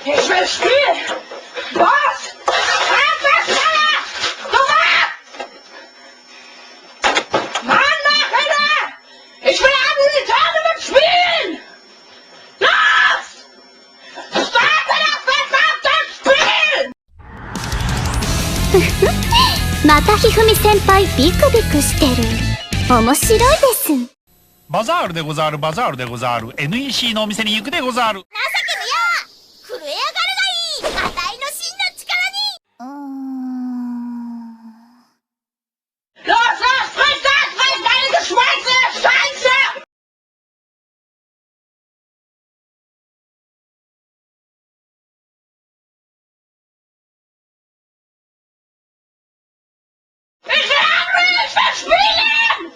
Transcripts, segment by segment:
Ich will spielen! Was? Abwärtsfeuer! Sofort! Mann, mach wieder! Ich will haben die Tage mit Spielen! Los! Starte das verdammte Spiel! またひふみ先輩ビクビクしてる。面白いです。バザールでござる、バザールでござる。NEC のお店に行くでござる。情けむや震え上がるがいい、あたいの真の力に。Los, los, friss das, friss deine geschweißte Scheiße! Ich will haben, ich will spielen!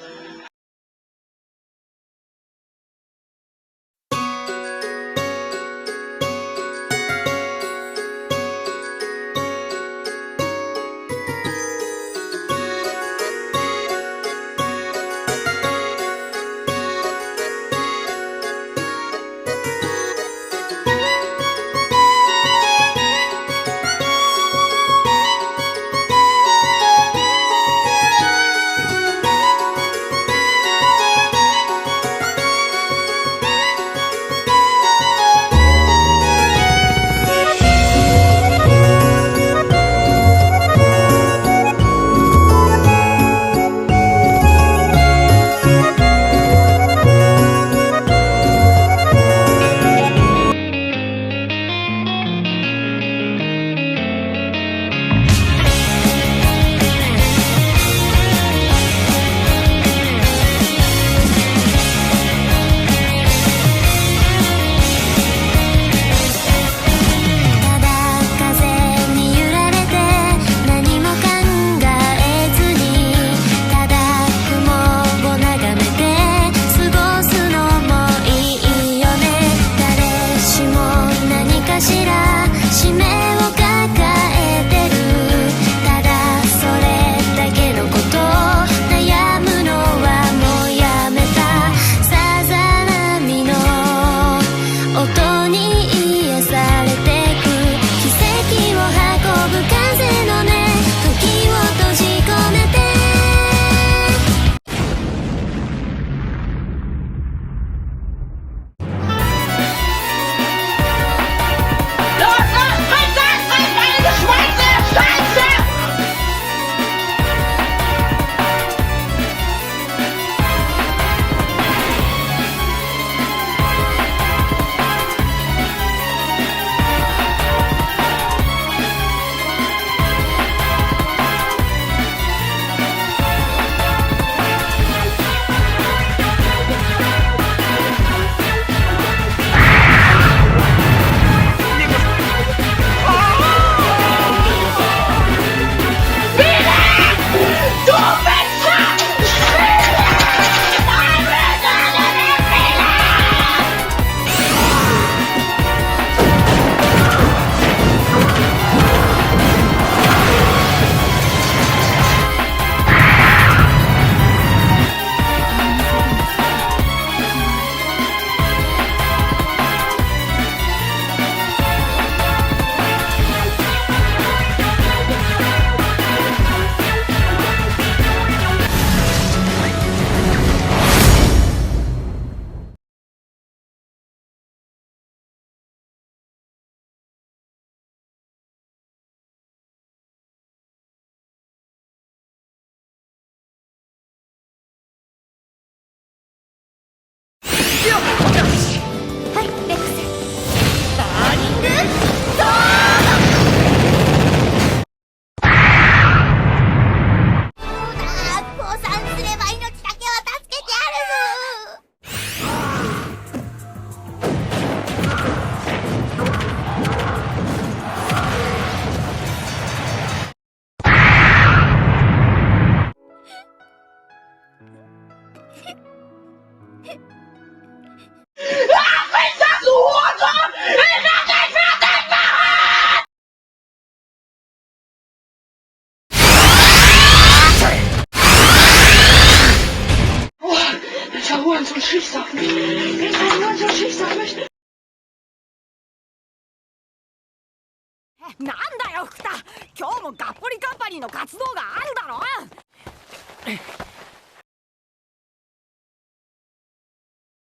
なんだよ福田、今日もがっぽりカンパニーの活動があるだろ。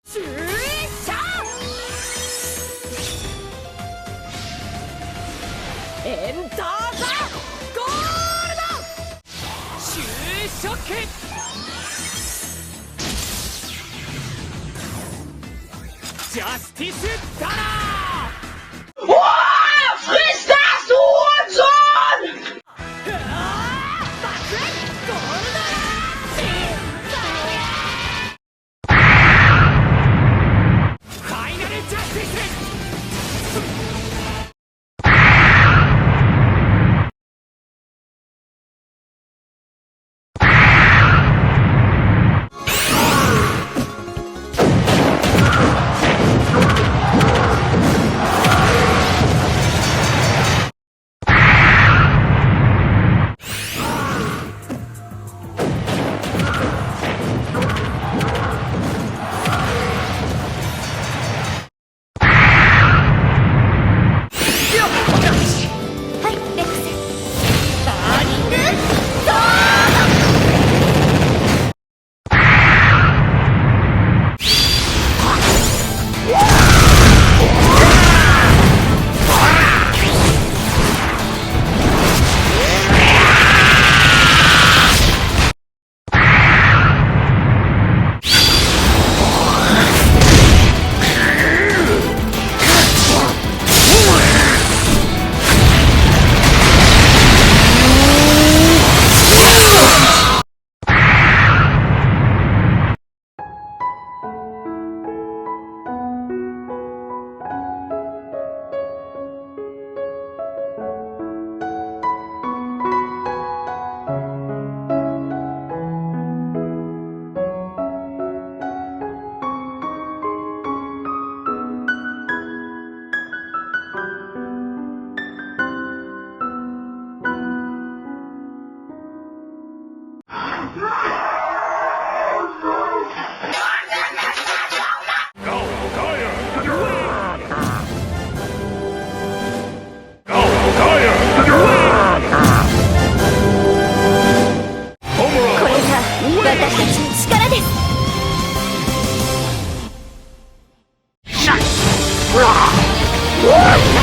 出社エンターザゴールド就職ジャスティスダラー。 Oh, friss das, du Hurensohn! ファイナルジャスティス。私たちの力です。うわっ